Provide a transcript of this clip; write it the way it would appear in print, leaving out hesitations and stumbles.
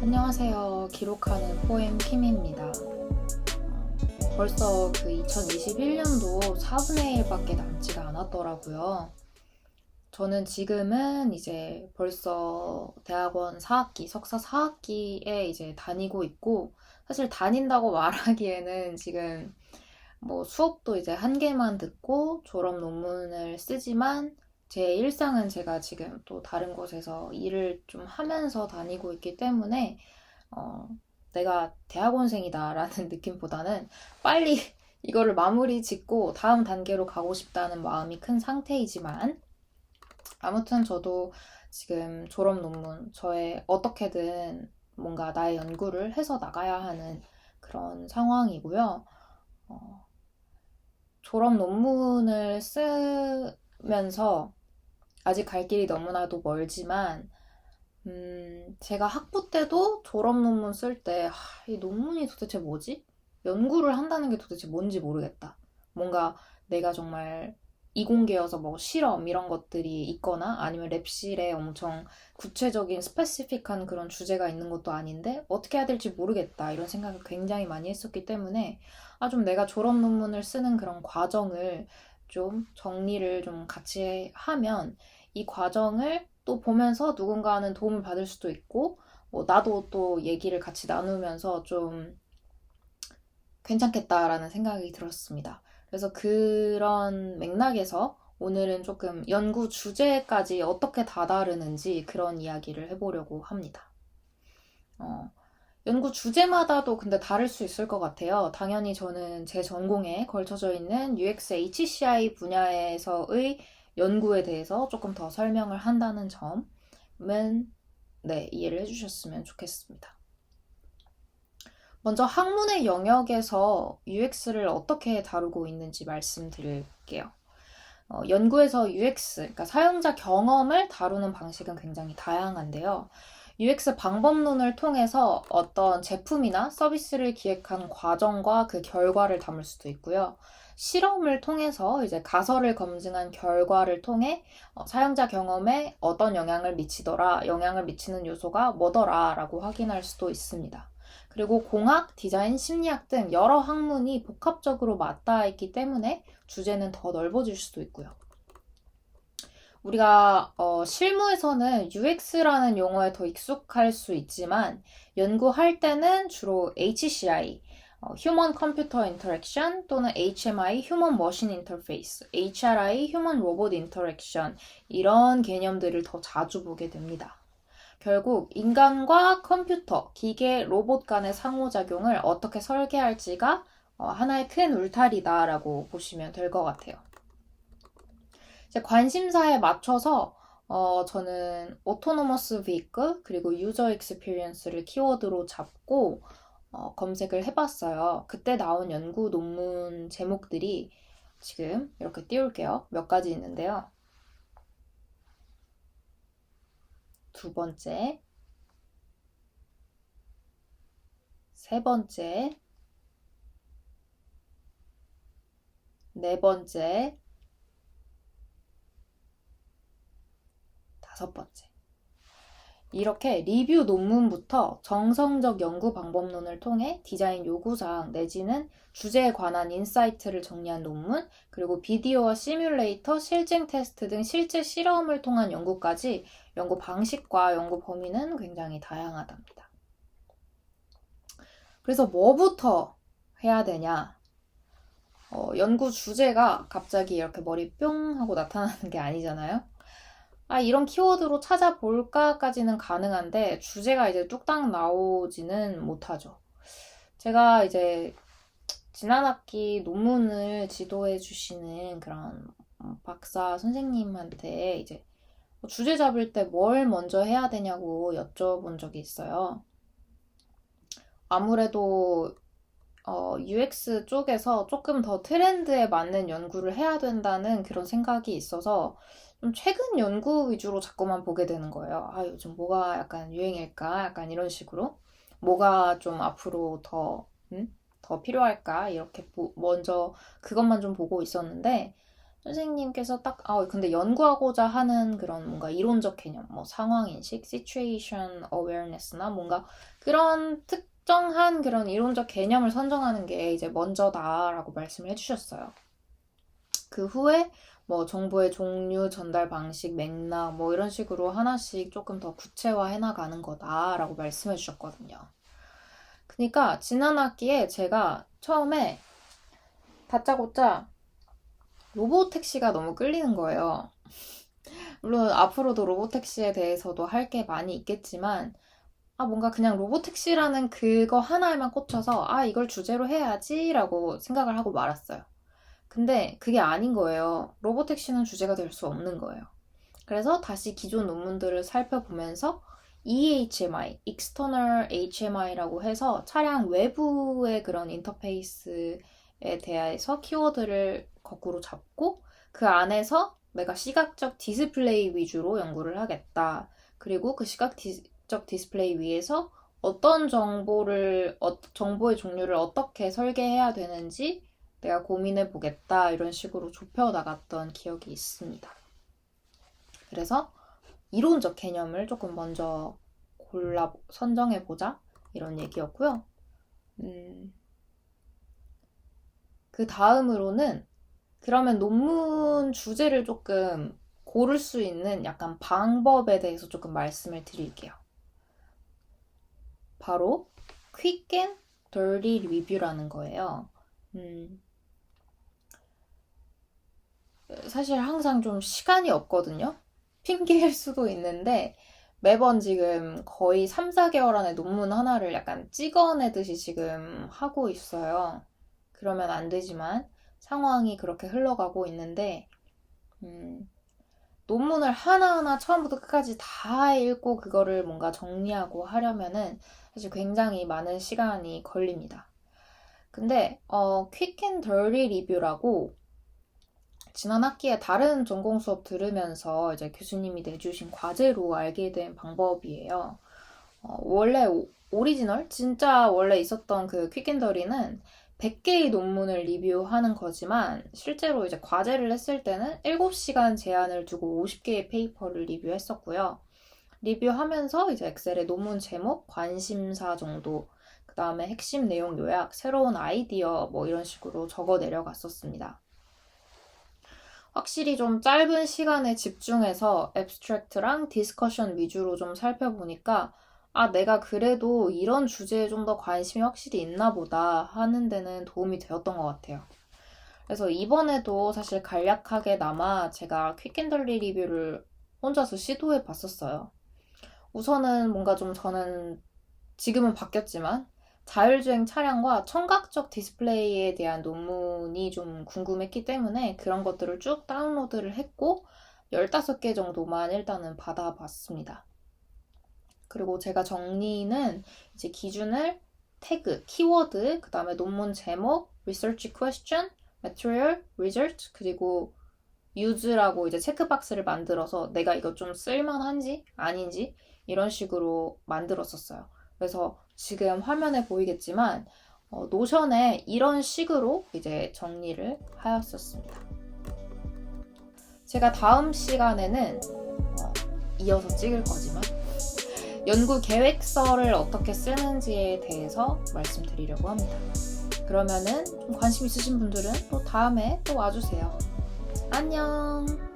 안녕하세요. 기록하는 포엠 킴입니다. 벌써 그 2021년도 4분의 1밖에 남지가 않았더라고요. 저는 지금은 이제 벌써 대학원 4학기, 석사 4학기에 이제 다니고 있고, 사실 다닌다고 말하기에는 지금 뭐 수업도 이제 한 개만 듣고 졸업 논문을 쓰지만 제 일상은 제가 지금 또 다른 곳에서 일을 좀 하면서 다니고 있기 때문에 어, 내가 대학원생이다라는 느낌보다는 빨리 이거를 마무리 짓고 다음 단계로 가고 싶다는 마음이 큰 상태이지만 아무튼 저도 지금 졸업 논문, 저의 어떻게든 뭔가 나의 연구를 해서 나가야 하는 그런 상황이고요. 어, 졸업 논문을 쓰면서 아직 갈 길이 너무나도 멀지만 제가 학부 때도 졸업 논문 쓸 때, 이 논문이 도대체 뭐지? 연구를 한다는 게 도대체 뭔지 모르겠다. 뭔가 내가 정말 이공계여서 뭐 실험 이런 것들이 있거나 아니면 랩실에 엄청 구체적인 스페시픽한 그런 주제가 있는 것도 아닌데 어떻게 해야 될지 모르겠다 이런 생각을 굉장히 많이 했었기 때문에 좀 내가 졸업 논문을 쓰는 그런 과정을 좀 정리를 좀 같이 하면 이 과정을 또 보면서 누군가는 도움을 받을 수도 있고, 뭐 나도 또 얘기를 같이 나누면서 좀 괜찮겠다라는 생각이 들었습니다. 그래서 그런 맥락에서 오늘은 조금 연구 주제까지 어떻게 다다르는지 그런 이야기를 해보려고 합니다. 어, 연구 주제마다도 근데 다를 수 있을 것 같아요. 당연히 저는 제 전공에 걸쳐져 있는 UX HCI 분야에서의 연구에 대해서 조금 더 설명을 한다는 점은 네, 이해를 해주셨으면 좋겠습니다. 먼저 학문의 영역에서 UX를 어떻게 다루고 있는지 말씀드릴게요. 연구에서 UX, 그러니까 사용자 경험을 다루는 방식은 굉장히 다양한데요. UX 방법론을 통해서 어떤 제품이나 서비스를 기획한 과정과 그 결과를 담을 수도 있고요. 실험을 통해서 이제 가설을 검증한 결과를 통해 사용자 경험에 어떤 영향을 미치더라, 영향을 미치는 요소가 뭐더라 라고 확인할 수도 있습니다. 그리고 공학, 디자인, 심리학 등 여러 학문이 복합적으로 맞닿아 있기 때문에 주제는 더 넓어질 수도 있고요. 우리가 실무에서는 UX라는 용어에 더 익숙할 수 있지만 연구할 때는 주로 HCI, Human Computer Interaction 또는 HMI, Human Machine Interface, HRI, Human Robot Interaction 이런 개념들을 더 자주 보게 됩니다. 결국 인간과 컴퓨터, 기계, 로봇 간의 상호작용을 어떻게 설계할지가 하나의 큰 울타리다라고 보시면 될 것 같아요. 이제 관심사에 맞춰서 저는 오토노머스 비이클 그리고 유저 익스피리언스를 키워드로 잡고 검색을 해봤어요. 그때 나온 연구 논문 제목들이 지금 이렇게 띄울게요. 몇 가지 있는데요. 두 번째, 세 번째, 네 번째, 다섯 번째. 이렇게 리뷰 논문부터 정성적 연구 방법론을 통해 디자인 요구사항 내지는 주제에 관한 인사이트를 정리한 논문, 그리고 비디오와 시뮬레이터, 실증 테스트 등 실제 실험을 통한 연구까지 연구 방식과 연구 범위는 굉장히 다양하답니다. 그래서 뭐부터 해야 되냐? 연구 주제가 갑자기 이렇게 머리 뿅 하고 나타나는 게 아니잖아요. 이런 키워드로 찾아볼까까지는 가능한데 주제가 이제 뚝딱 나오지는 못하죠. 제가 이제 지난 학기 논문을 지도해 주시는 그런 박사 선생님한테 이제 주제 잡을 때 뭘 먼저 해야 되냐고 여쭤본 적이 있어요. 아무래도 UX 쪽에서 조금 더 트렌드에 맞는 연구를 해야 된다는 그런 생각이 있어서 좀 최근 연구 위주로 자꾸만 보게 되는 거예요. 요즘 뭐가 약간 유행일까? 약간 이런 식으로. 뭐가 좀 앞으로 더 필요할까? 이렇게 먼저 그것만 좀 보고 있었는데, 선생님께서 딱, 근데 연구하고자 하는 그런 뭔가 이론적 개념, 뭐 상황인식, situation awareness나 뭔가 그런 특정한 그런 이론적 개념을 선정하는 게 이제 먼저다라고 말씀을 해주셨어요. 그 후에 뭐 정보의 종류, 전달 방식, 맥락 뭐 이런 식으로 하나씩 조금 더 구체화해 나가는 거다라고 말씀해 주셨거든요. 그러니까 지난 학기에 제가 처음에 다짜고짜 로보택시가 너무 끌리는 거예요. 물론 앞으로도 로보택시에 대해서도 할 게 많이 있겠지만 뭔가 그냥 로보택시라는 그거 하나에만 꽂혀서 이걸 주제로 해야지 라고 생각을 하고 말았어요. 근데 그게 아닌 거예요. 로보택시는 주제가 될 수 없는 거예요. 그래서 다시 기존 논문들을 살펴보면서 EHMI, External HMI라고 해서 차량 외부의 그런 인터페이스에 대해서 키워드를 거꾸로 잡고 그 안에서 내가 시각적 디스플레이 위주로 연구를 하겠다. 그리고 그 시각적 디스플레이 위에서 어떤 정보의 종류를 어떻게 설계해야 되는지 내가 고민해 보겠다. 이런 식으로 좁혀 나갔던 기억이 있습니다. 그래서 이론적 개념을 조금 먼저 선정해 보자. 이런 얘기였고요. 그 다음으로는 그러면 논문 주제를 조금 고를 수 있는 약간 방법에 대해서 조금 말씀을 드릴게요. 바로 Quick and Dirty Review라는 거예요. 사실 항상 좀 시간이 없거든요. 핑계일 수도 있는데 매번 지금 거의 3, 4개월 안에 논문 하나를 약간 찍어내듯이 지금 하고 있어요. 그러면 안 되지만 상황이 그렇게 흘러가고 있는데 논문을 하나하나 처음부터 끝까지 다 읽고 그거를 뭔가 정리하고 하려면은 사실 굉장히 많은 시간이 걸립니다. 근데 Quick and Dirty Review라고 지난 학기에 다른 전공 수업 들으면서 이제 교수님이 내주신 과제로 알게 된 방법이에요. 원래 오리지널? 진짜 원래 있었던 그 퀵앤더리는 100개의 논문을 리뷰하는 거지만 실제로 이제 과제를 했을 때는 7시간 제한을 두고 50개의 페이퍼를 리뷰했었고요. 리뷰하면서 이제 엑셀에 논문 제목, 관심사 정도, 그 다음에 핵심 내용 요약, 새로운 아이디어 뭐 이런 식으로 적어 내려갔었습니다. 확실히 좀 짧은 시간에 집중해서 앱스트랙트랑 디스커션 위주로 좀 살펴보니까 내가 그래도 이런 주제에 좀 더 관심이 확실히 있나 보다 하는 데는 도움이 되었던 것 같아요. 그래서 이번에도 사실 간략하게나마 제가 퀵앤덜리 리뷰를 혼자서 시도해 봤었어요. 우선은 뭔가 좀 저는 지금은 바뀌었지만 자율주행 차량과 청각적 디스플레이에 대한 논문이 좀 궁금했기 때문에 그런 것들을 쭉 다운로드를 했고 15개 정도만 일단은 받아봤습니다. 그리고 제가 정리는 이제 기준을 태그, 키워드, 그 다음에 논문 제목, research question, material, result, 그리고 use라고 이제 체크박스를 만들어서 내가 이거 좀 쓸만한지 아닌지 이런 식으로 만들었었어요. 그래서 지금 화면에 보이겠지만 노션에 이런 식으로 이제 정리를 하였었습니다. 제가 다음 시간에는 이어서 찍을 거지만 연구 계획서를 어떻게 쓰는지에 대해서 말씀드리려고 합니다. 그러면은 좀 관심 있으신 분들은 또 다음에 또 와주세요. 안녕!